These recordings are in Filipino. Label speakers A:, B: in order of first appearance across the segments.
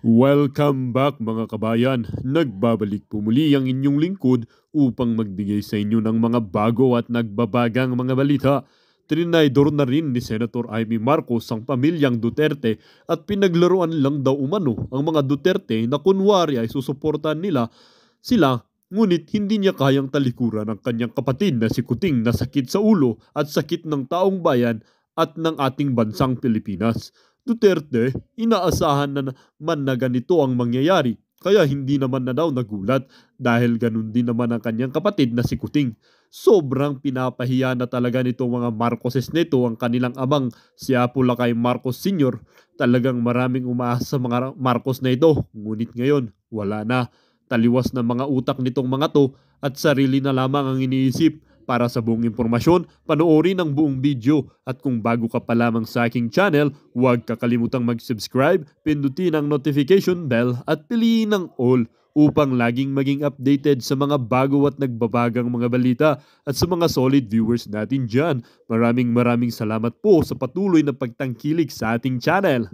A: Welcome back mga kabayan. Nagbabalik po muli ang inyong lingkod upang magbigay sa inyo ng mga bago at nagbabagang mga balita. Trinaydor na rin ni Senator Amy Marcos ang pamilyang Duterte at pinaglaruan lang daw umano ang mga Duterte na kunwari ay susuportahan nila sila, ngunit hindi niya kayang talikuran ang kanyang kapatid na si Kuting na sakit sa ulo at sakit ng taong bayan at ng ating bansang Pilipinas. Duterte, inaasahan na naman na ganito ang mangyayari, kaya hindi naman na daw nagulat dahil ganun din naman ang kanyang kapatid na si Kuting. Sobrang pinapahiya na talaga nito mga Marcoses nito ang kanilang amang si Apo Lakay Marcos Sr. Talagang maraming umaasa sa mga Marcos na ito, ngunit ngayon wala na. Taliwas na mga utak nitong mga to at sarili na lamang ang iniisip. Para sa buong impormasyon, panoorin ang buong video at kung bago ka pa lamang sa aking channel, huwag kakalimutang mag-subscribe, pindutin ang notification bell at piliin ang all upang laging maging updated sa mga bago at nagbabagang mga balita at sa mga solid viewers natin dyan. Maraming salamat po sa patuloy na pagtangkilik sa ating channel.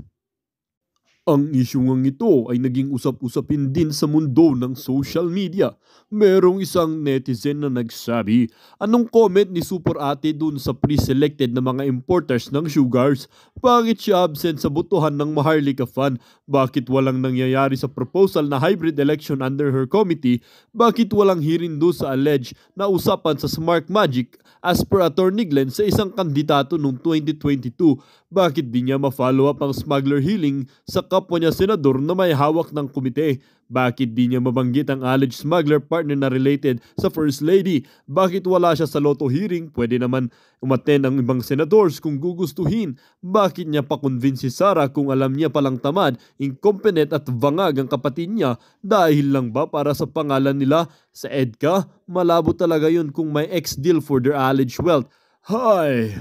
A: Ang isyung ito ay naging usap-usapin din sa mundo ng social media. Merong isang netizen na nagsabi, anong comment ni Super Ate dun sa pre-selected na mga importers ng sugars? Bakit siya absent sa botohan ng Maharlika Fund? Bakit walang nangyayari sa proposal na hybrid election under her committee? Bakit walang hearing do sa alleged na usapan sa Smart Magic as per Attorney Glenn sa isang kandidato noong 2022? Bakit di niya ma-follow up ang smuggler healing sa kapwa niya senador na may hawak ng komite? Bakit di niya mabanggit ang alleged smuggler partner na related sa First Lady? Bakit wala siya sa Lotto hearing? Pwede naman umattend ang ibang senadors kung gugustuhin. Bakit niya pa-convince si Sara kung alam niya palang tamad, incompetent at vangag ang kapatid niya? Dahil lang ba para sa pangalan nila sa EDCA? Malabo talaga yun kung may ex-deal for their alleged wealth. Hay!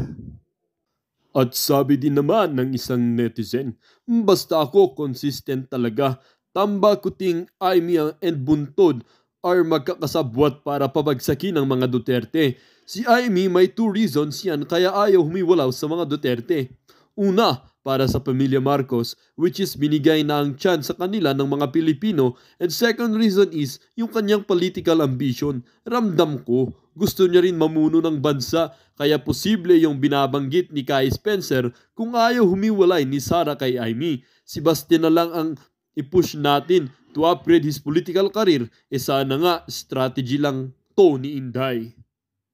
A: At sabi din naman ng isang netizen, basta ako consistent talaga. Tamba Kuting, Aimee and Buntod are magkakasabwat para pabagsakin ang mga Duterte. Si Aimee may 2 reasons yan kaya ayaw humiwalaw sa mga Duterte. Una, para sa pamilya Marcos, which is binigay na ang chance sa kanila ng mga Pilipino. And second reason is yung kanyang political ambition. Ramdam ko, gusto niya rin mamuno ng bansa, kaya posible yung binabanggit ni Kai Spencer kung ayaw humiwalay ni Sara kay Aimee. Si Bastian na lang ang i-push natin to upgrade his political career. Sana nga, strategy lang to ni Inday.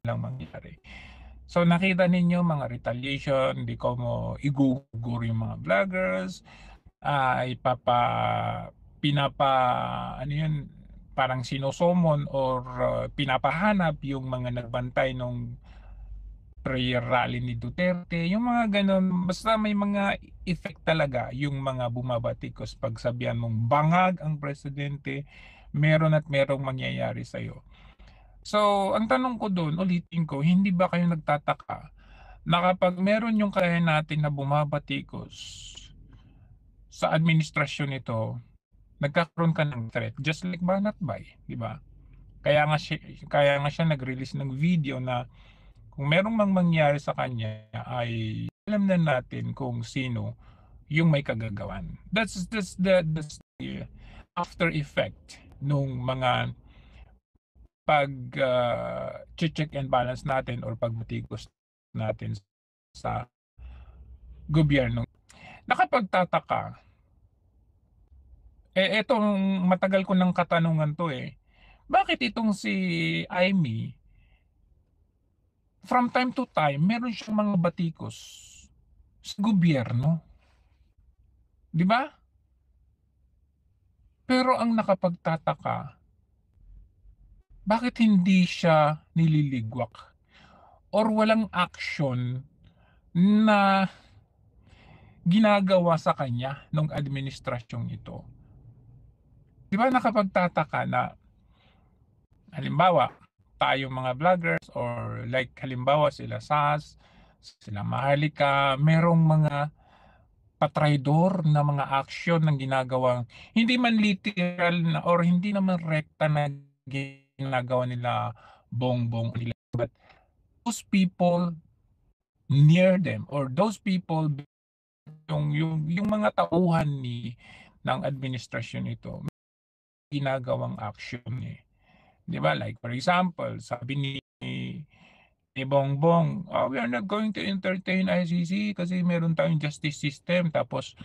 B: Lang mangyari. So nakita ninyo mga retaliation, di ko mo igugur yung mga vloggers, ano yun, parang sinosomon or pinapahanap yung mga nagbantay nung prayer rally ni Duterte, yung mga ganun, basta may mga effect talaga yung mga bumabatikos pag sabihan mong bangag ang presidente, meron at merong mangyayari sa'yo. So, ang tanong ko doon, ulitin ko, hindi ba kayo nagtataka na kapag meron yung kaya natin na bumabatikos sa administrasyon nito, nagkakaroon ka ng threat, just like Banat Bay, di ba? Kaya nga siya nag-release ng video na kung merong mangyari sa kanya ay alam na natin kung sino yung may kagagawan. That's the after effect nung mga check and balance natin or pagbatikos natin sa gobyerno. Nakapagtataka, etong matagal ko ng katanungan to bakit itong si Aimee, from time to time, meron siyang mga batikos sa gobyerno. Di ba? Pero ang nakapagtataka, bakit hindi siya nililigwak or walang action na ginagawa sa kanya nung administrasyong ito? Di ba nakapagtataka na halimbawa tayong mga vloggers or like halimbawa sila Sas, sila Maharlika, merong mga patraidor na mga action ng ginagawang hindi man literal na or hindi naman rekta na ginagawa nila bongbong nila, but those people near them or those people yung mga tauhan ng administrasyon ito, may ginagawang action, eh. 'Di ba, like for example, sabi ni Bongbong, "We are not going to entertain ICC kasi meron tayong justice system." Tapos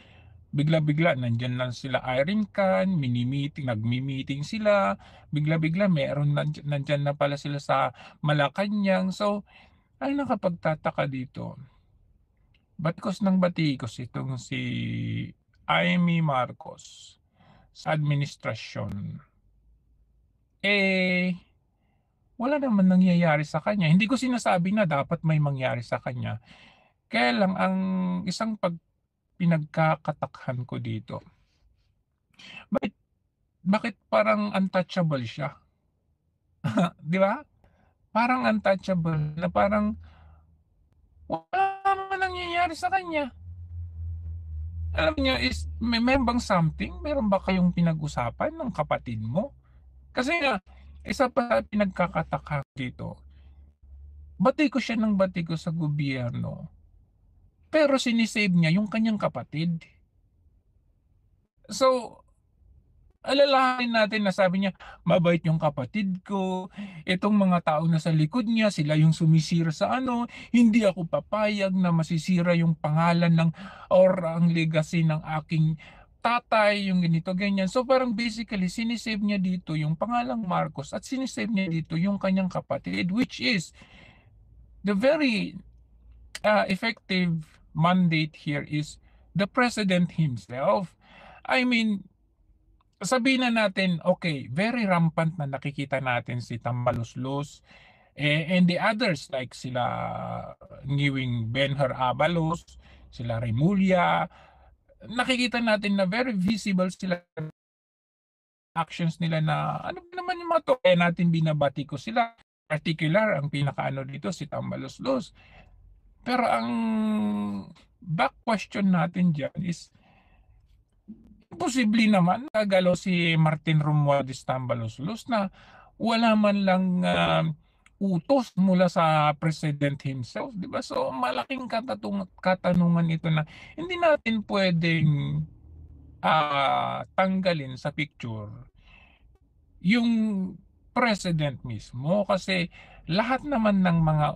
B: bigla-bigla nandiyan lang sila Irene Khan, nagmi-meeting sila, bigla-bigla meron nandiyan na pala sila sa Malacanang. So, ang nakapagtataka dito, batikos ng batikos itong si Amy Marcos sa administrasyon, eh, wala naman nangyayari sa kanya. Hindi ko sinasabi na dapat may mangyari sa kanya. Kaya lang ang isang pinagkakatakhan ko dito, bakit bakit parang untouchable siya, 'di ba? Parang untouchable na parang wala naman nangyayari sa kanya. Alam niyo is meron bang something, meron ba kayong pinag-usapan ng kapatid mo? Kasi nga isa pa sa pinagkakatakam dito, batikos siya ng batikos sa gobyerno, pero sinisave niya yung kanyang kapatid. So, alalahanin natin na sabi niya, "Mabait yung kapatid ko, itong mga tao na sa likod niya sila yung sumisira sa ano, hindi ako papayag na masisira yung pangalan ng or ang legacy ng aking tatay," yung ganito, ganyan. So, parang basically sinisave niya dito yung pangalang Marcos at sinisave niya dito yung kanyang kapatid, which is the very, effective mandate here is the president himself. I mean, sabihin na natin, okay, very rampant na nakikita natin si Tambaluslos, and the others like sila Ngiwing Benhur Abalos, sila Remulla, nakikita natin na very visible sila actions nila na ano ba naman yung mga to, kaya natin binabati ko sila. Particular, ang pinakaano dito si Tambaluslos. Pero ang back question natin dyan is, posible naman nagalaw si Martin Romualdez Tambaluslos na wala man lang utos mula sa president himself, di ba? So malaking katanungan ito na hindi natin pwedeng tanggalin sa picture yung president mismo kasi lahat naman ng mga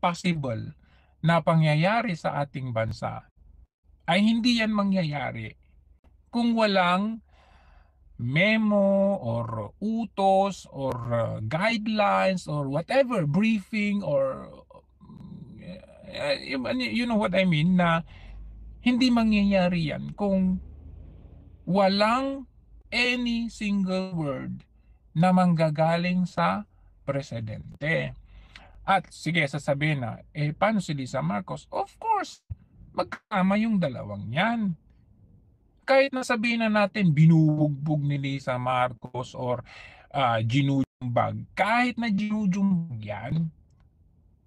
B: possible na pangyayari sa ating bansa ay hindi yan mangyayari kung walang memo or utos or guidelines or whatever, briefing or you know what I mean, na hindi mangyayari yan kung walang any single word na manggagaling sa presidente. At sige, sasabihin na, paano si Lisa Marcos? Of course, magkasama yung dalawang yan. Kahit na sabihin na natin binubugbog ni Lisa Marcos or ginujumbag, kahit na ginujumbag yan,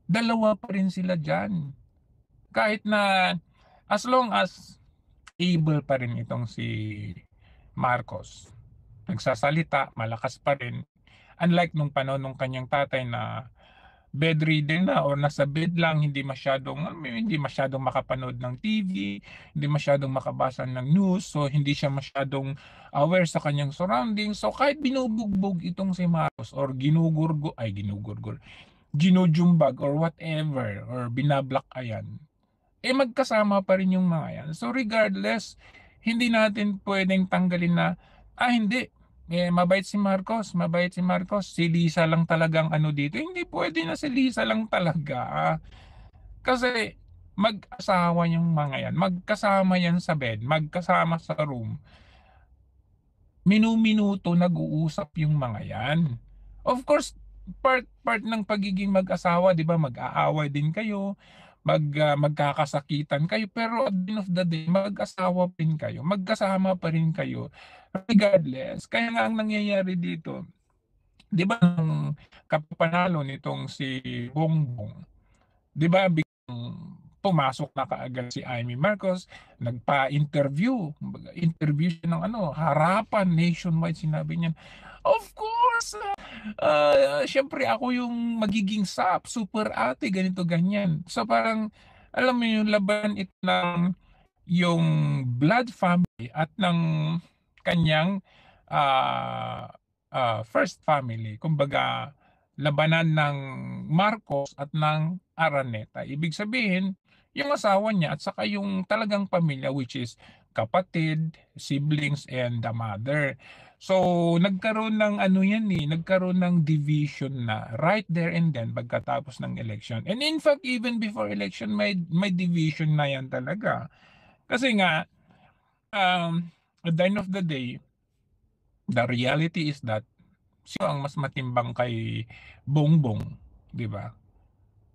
B: dalawa pa rin sila dyan. Kahit na as long as able pa rin itong si Marcos, nagsasalita, malakas pa rin. Unlike nung panahon nung kanyang tatay na bedridden na or nasa bed lang, hindi masyadong makapanood ng TV, hindi masyadong makabasa ng news, so hindi siya masyadong aware sa kanyang surroundings. So kahit binubugbog itong si Marcos or ginujumbag or whatever or binablak ayan, magkasama pa rin yung mga yan. So regardless, hindi natin pwedeng tanggalin na hindi mabait si Marcos, si Lisa lang talagang ano dito. Hindi pwede na si Lisa lang talaga. Kasi mag-asawa yung mga yan. Magkasama yan sa bed, magkasama sa room. Minu-minuto nag-uusap yung mga yan. Of course, part ng pagiging mag-asawa, 'di ba? Mag-aaway din kayo, magkakasakitan kayo, pero at the end of the day, mag-asawa pa rin kayo, magkasama pa rin kayo regardless. Kaya nga ang nangyayari dito, 'di ba, nung kapanalo nitong si Bongbong, 'di ba, pumasok na kaagad si Amy Marcos, nagpa-interview siya ng harapan nationwide, sinabi niya, of course, syempre ako yung magiging super ate, ganito ganyan. So parang alam mo yung laban ito ng yung blood family at ng kanyang first family. Kumbaga, labanan ng Marcos at ng Araneta. Ibig sabihin, yung asawa niya at saka yung talagang pamilya, which is kapatid, siblings, and the mother. So, nagkaroon ng ano yan nagkaroon ng division na right there and then pagkatapos ng election. And in fact, even before election, may division na yan talaga. Kasi nga, at the end of the day, the reality is that sino ang mas matimbang kay Bongbong, di ba?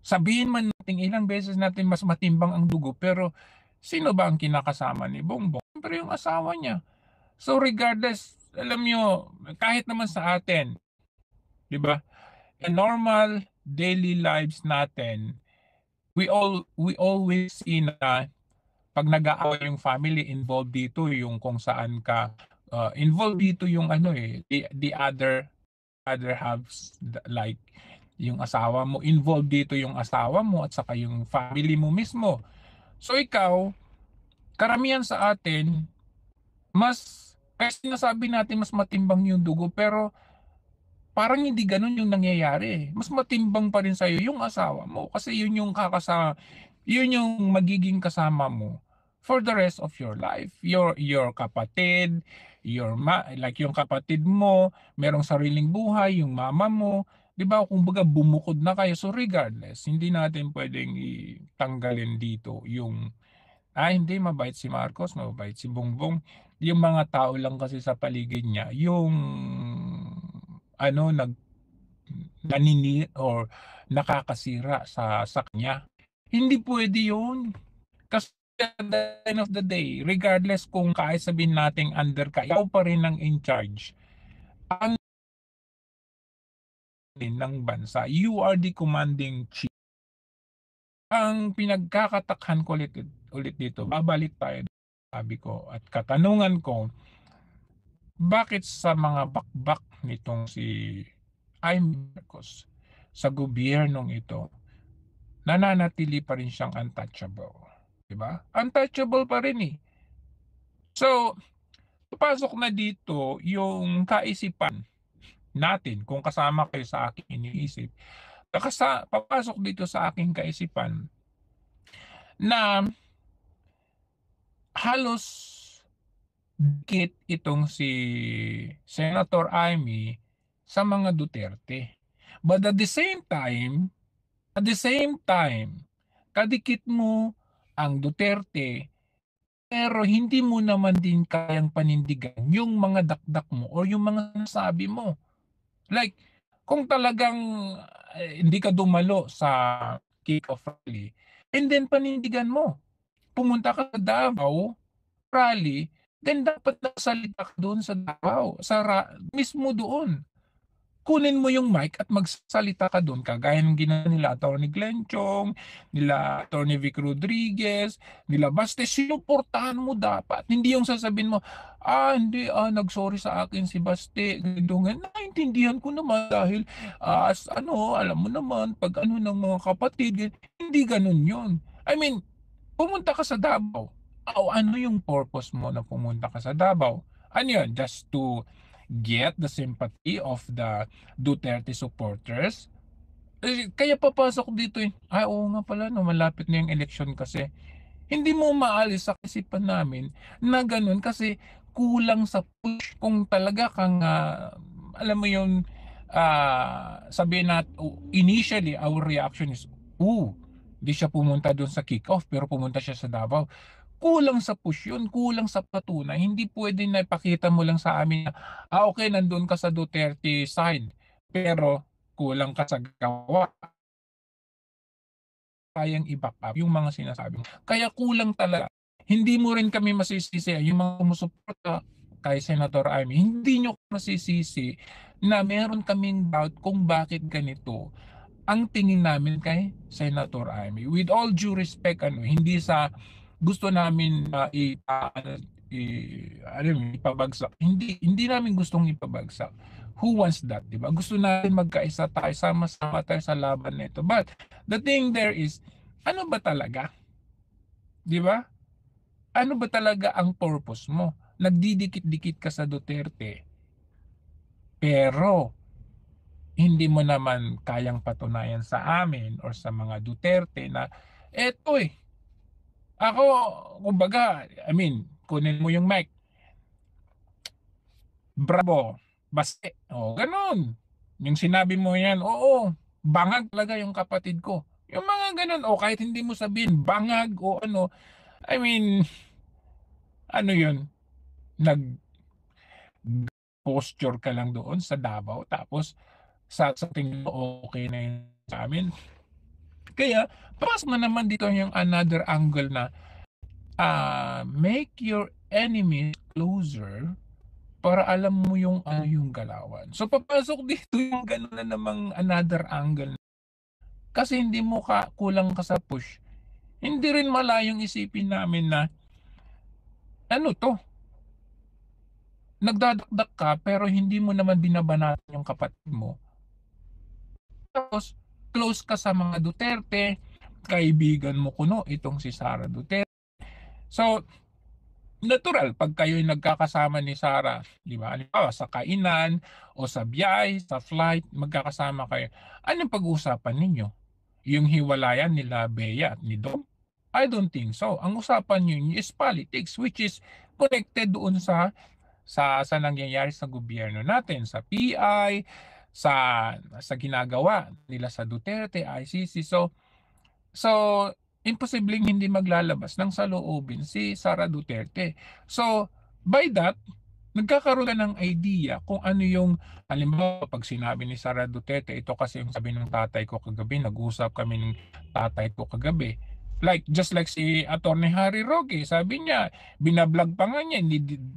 B: Sabihin man natin ilang beses natin mas matimbang ang dugo, pero sino ba ang kinakasama ni Bongbong? Siyempre yung asawa niya. So regardless, alam nyo, kahit naman sa atin, di ba? In normal daily lives natin, we always see na pag nag-aaway yung family, involved dito yung kung saan ka involved dito yung the other halves, like yung asawa mo, involved dito yung asawa mo at saka yung family mo mismo. So ikaw, karamihan sa atin, kasi sinasabi natin mas matimbang yung dugo, pero parang hindi ganun yung nangyayari. Mas matimbang pa rin sa'yo yung asawa mo kasi yun yung yun yung magiging kasama mo for the rest of your life. Your kapatid, like yung kapatid mo, merong sariling buhay, yung mama mo, 'di ba? Kumbaga bumukod na kayo. So regardless, hindi natin pwedeng itanggalin dito yung hindi mabait si Marcos, mabait si Bongbong. Yung mga tao lang kasi sa paligid niya, yung nanini or nakakasira sa kanya. Hindi pwede yun. Kasi at the end of the day, regardless kung kahit sabihin nating under ka, ikaw pa rin ang in charge ang ng bansa. You are the commanding chief. Ang pinagkakatakhan ko ulit dito, babalik tayo, sabi ko, at katanungan ko, bakit sa mga bakbak nitong si Marcos sa gobyernong ito, nananatili pa rin siyang untouchable? Diba? Untouchable pa rin eh. So, papasok na dito yung kaisipan natin, kung kasama kayo sa aking iniisip, papasok dito sa aking kaisipan na halos dikit itong si Senator Amy sa mga Duterte. But at the same time, kadikit mo ang Duterte, pero hindi mo naman din kayang panindigan yung mga dakdak mo o yung mga nasabi mo. Like, kung talagang hindi ka dumalo sa kick-off rally, and then panindigan mo, pumunta ka sa Davao rally, then dapat nagsalita ka doon sa Davao, mismo doon. Kunin mo yung mic at magsalita ka doon, kagaya ng ginawa nila Atty. Glenn Chong, nila Atty. Vic Rodriguez, nila Baste. Sinuportahan mo dapat. Hindi yung sasabihin mo, hindi, nagsorry sa akin si Baste. Naintindihan ko naman dahil, alam mo naman, pag ng mga kapatid, hindi ganun yun. I mean, pumunta ka sa Davao. Ano yung purpose mo na pumunta ka sa Davao? Ano yun? Just to get the sympathy of the Duterte supporters? Kaya papasok dito oo nga pala, malapit na yung election kasi. Hindi mo maalis sa isipan namin na ganun kasi kulang sa push. Kung talaga kang, alam mo yung, sabihin natin, initially, our reaction is, di siya pumunta doon sa kick-off pero pumunta siya sa Davao. Kulang sa push yun, kulang sa patunay. Hindi pwede na ipakita mo lang sa amin na, okay, nandun ka sa Duterte side, pero kulang ka sa gawa. Kayang i-back up yung mga sinasabi mo. Kaya kulang talaga. Hindi mo rin kami masisisi, yung mga sumusuporta kay Senator Amy, hindi nyo masisisi na meron kaming doubt kung bakit ganito ang tingin namin kay Senator Amy. With all due respect, hindi sa gusto namin ipabagsak. Hindi namin gustong ipabagsak. Who wants that, di ba? Gusto natin magkaisa tayo, sama-sama tayo sa laban nito. But the thing there is, ano ba talaga? Di ba? ano ba talaga ang purpose mo? Nagdidikit-dikit ka sa Duterte, pero hindi mo naman kayang patunayan sa amin or sa mga Duterte na eto, ako kumbaga, I mean, kunin mo yung mic, "Bravo, Baste," gano'n. Yung sinabi mo yan, oo, bangag talaga yung kapatid ko. Yung mga gano'n, o kahit hindi mo sabihin bangag o ano, I mean, ano yun, nag-posture ka lang doon sa Davao tapos sa tingin mo okey na yun sa'min. Kaya pasok na naman dito yung another angle na, make your enemies closer para alam mo yung ano yung galawan. So papasok dito yung gano'n na namang another angle. Kasi hindi mo kulang ka sa push, hindi rin malayong isipin namin na ano 'to, nagdadakdak ka pero hindi mo naman binabanatan yung kapatid mo. Tapos close ka sa mga Duterte, kaibigan mo kuno itong si Sara Duterte. So, natural 'pag kayo'y nagkakasama ni Sara, 'di ba, halimbawa sa kainan o sa biyahe, sa flight, magkakasama kayo. Anong pag-uusapan ninyo? Yung hiwalayan nila Bea at ni Dong? I don't think so. Ang usapan niyo is politics, which is connected doon sa nangyayari sa gobyerno natin, sa PI, sa sa ginagawa nila sa Duterte, ICC. So imposibleng hindi maglalabas ng saloobin si Sara Duterte. So by that, nagkakaroon ka ng idea kung ano yung halimbawa 'pag sinabi ni Sara Duterte, ito kasi yung sabi ng tatay ko kagabi, nag-usap kami ng tatay ko kagabi. Like, just like si Attorney Harry Roque, sabi niya, binablog pa nga niya,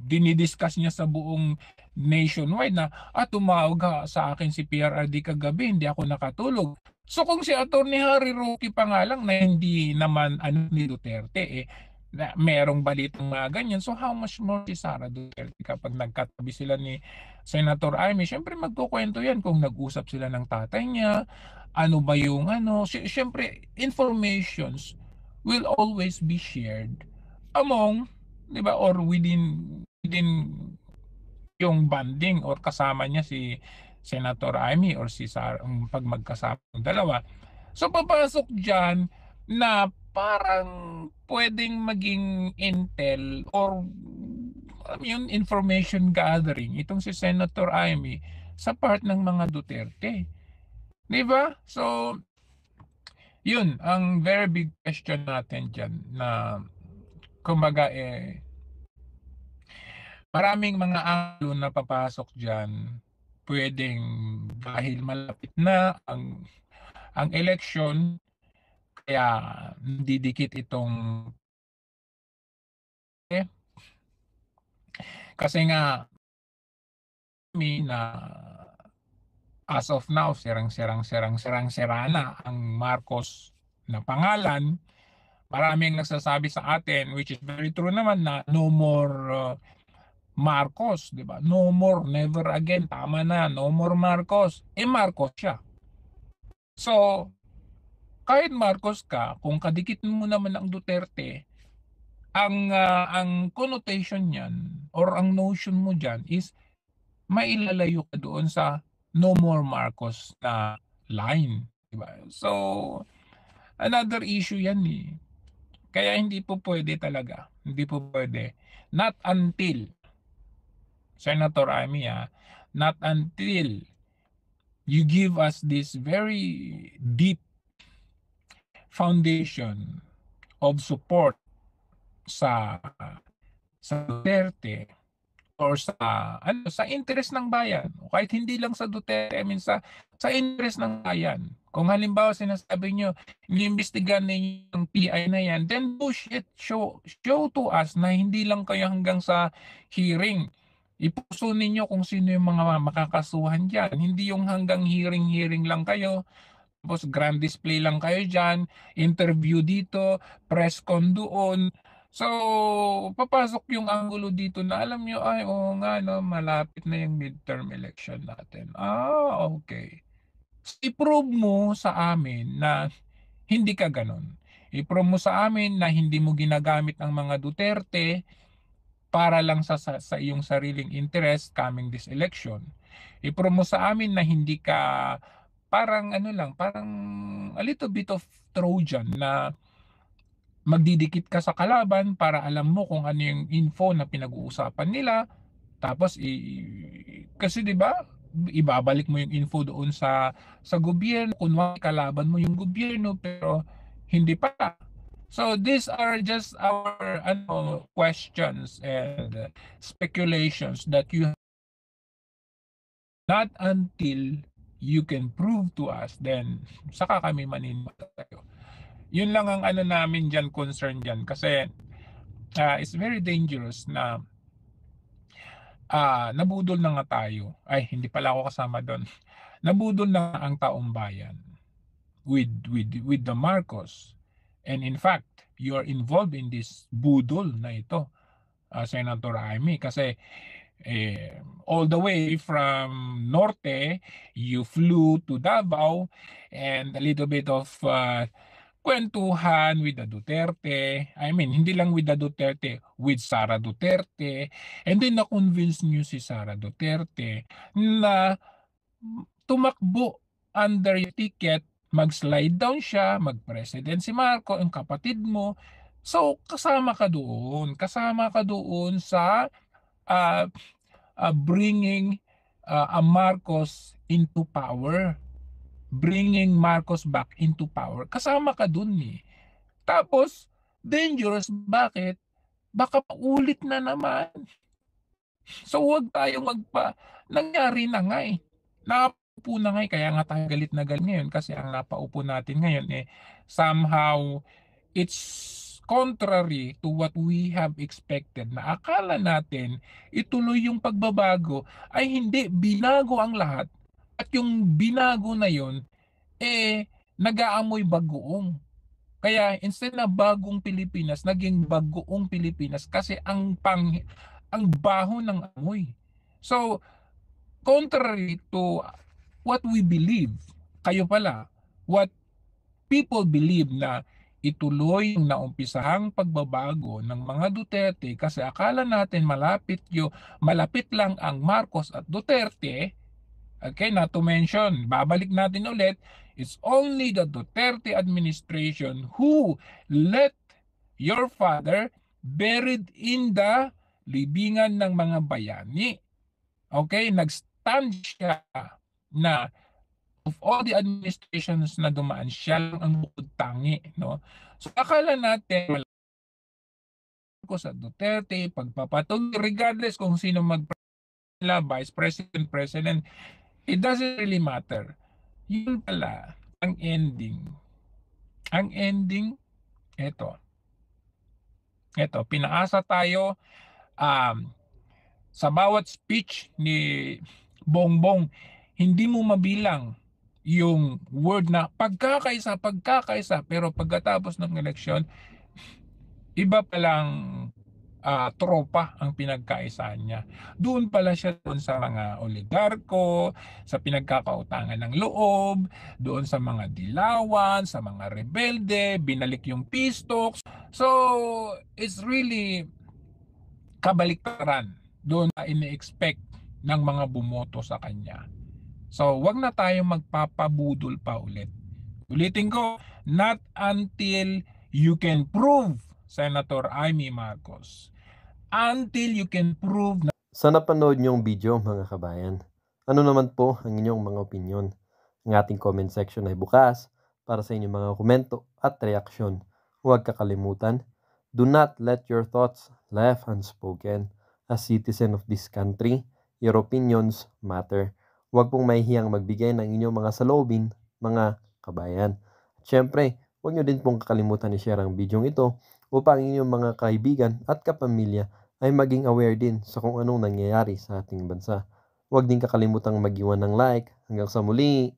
B: dinidiscuss niya sa buong nationwide na, tumawag sa akin si PRRD kagabi, hindi ako nakatulog. So kung si Attorney Harry Roque pa nga lang na hindi naman ano ni Duterte, na merong balitang mga ganyan. So how much more si Sara Duterte kapag nagkatabi sila ni Senator Amy, siyempre magkukuwento yan kung nag-usap sila ng tatay niya, ano ba yung ano, siyempre informations will always be shared among, 'di ba, or within yung bonding or kasama niya si Senator Amy or si Sara, 'pag magkasama yung dalawa. So papasok diyan na parang puwedeng maging intel or alam mo yun, information gathering itong si Senator Amy sa part ng mga Duterte, 'di ba? So, yun ang very big question natin diyan na kumbaga, maraming mga anggulo na papasok diyan. Puwedeng dahil malapit na ang eleksyon kaya didikit itong eh, kasi nga na as of now sirang-sira na ang Marcos na pangalan. Maraming nagsasabi sa atin, which is very true naman, na no more Marcos, 'di ba? No more, never again, tama na, no more Marcos. Marcos siya. So, kahit Marcos ka, kung kadikit mo naman ang Duterte, ang connotation niyan or ang notion mo diyan is mailalayo ka doon sa no more Marcos na line, 'di ba? So, another issue 'yan, Kaya hindi po puwede talaga, hindi po puwede. Not until, Senator Amy, not until you give us this very deep foundation of support sa Duterte or sa ano, sa interes ng bayan o kahit hindi lang sa Duterte, I mean sa interes ng bayan. Kung halimbawa sinasabi niyo iniimbestigahan ninyo yung PI na yan, then push it, show to us na hindi lang kayo hanggang sa hearing. Ipuso ninyo kung sino yung mga makakasuhan diyan, hindi yung hanggang hearing lang kayo, tapos grand display lang kayo diyan, interview dito, press con doon. So, papasok yung anggulo dito na alam nyo, ay oo nga no, malapit na yung midterm election natin. Okay. So, i-prove mo sa amin na hindi ka ganon. I-prove mo sa amin na hindi mo ginagamit ang mga Duterte para lang sa iyong sariling interest coming this election. I-prove mo sa amin na hindi ka parang parang a little bit of Trojan na magdidikit ka sa kalaban para alam mo kung ano yung info na pinag-uusapan nila. Tapos kasi 'di ba, ibabalik mo yung info doon sa gobyerno, kunwari kalaban mo yung gobyerno pero hindi pa. So these are just our questions and speculations that you not until you can prove to us, then saka kami maniniwala sa'yo. Yun lang ang namin dyan, concern dyan. Kasi it's very dangerous na nabudol na nga tayo. Ay, hindi pala ako kasama doon. Nabudol na ang taong bayan with the Marcos. And in fact, you're involved in this budol na ito, Senator Amy, kasi all the way from Norte, you flew to Davao, and a little bit of kwentuhan with the Duterte. I mean, hindi lang with the Duterte, with Sara Duterte. And then na-convince niyo si Sara Duterte na tumakbo under your ticket, mag-slide down siya, mag-president si Marco, ang kapatid mo. So, kasama ka doon. Kasama ka doon sa bringing a Marcos into power. Bringing Marcos back into power. Kasama ka dun eh. Tapos, dangerous. Bakit? Baka paulit na naman. So, huwag tayong nangyari na nga eh. Napaupo na nga eh. Kaya nga tayo galit na galit ngayon kasi ang napaupo natin ngayon somehow it's contrary to what we have expected, na akala natin ituloy yung pagbabago, ay hindi, binago ang lahat. At yung binago na yon nag-aamoy bagoong. Kaya instead na bagong Pilipinas, naging bagoong Pilipinas kasi ang baho ng amoy. So, contrary to what we believe, kayo pala, what people believe na ituloy yung naumpisahang pagbabago ng mga Duterte kasi akala natin malapit lang ang Marcos at Duterte. Okay, not to mention, babalik natin ulit, it's only the Duterte administration who let your father buried in the libingan ng mga bayani. Okay, nag-stand siya na of all the administrations na dumaan, siya lang ang bukod tangi, no? So akala natin ko sa Duterte, pagpapatuloy regardless kung sino vice president, president, it doesn't really matter. Yun pala ang ending. Ang ending, eto, pinaasa tayo sa bawat speech ni Bongbong, hindi mo mabilang yung word na pagkakaisa, pero pagkatapos ng eleksyon, iba palang tropa ang pinagkaisaan niya. Doon pala siya doon sa mga oligarko, sa pinagkakautangan ng loob, doon sa mga dilawan, sa mga rebelde, binalik yung peace talks. So, it's really kabaliktaran doon na ini-expect ng mga bumoto sa kanya. So, wag na tayong magpapabudol pa ulit. Ulitin ko, not until you can prove, Senator Amy Marcos, until you can prove na...
C: Sa napanood niyong video mga kabayan, ano naman po ang inyong mga opinion? Ang ating comment section ay bukas para sa inyong mga komento at reaksyon. Huwag kakalimutan, do not let your thoughts left unspoken. As citizen of this country, your opinions matter. Huwag pong mahihiyang magbigay ng inyong mga saloobin, mga kabayan. At syempre, huwag nyo din pong kakalimutan i-share ang video ito upang inyong mga kaibigan at kapamilya ay maging aware din sa kung anong nangyayari sa ating bansa. Huwag din kakalimutang mag-iwan ng like. Hanggang sa muli!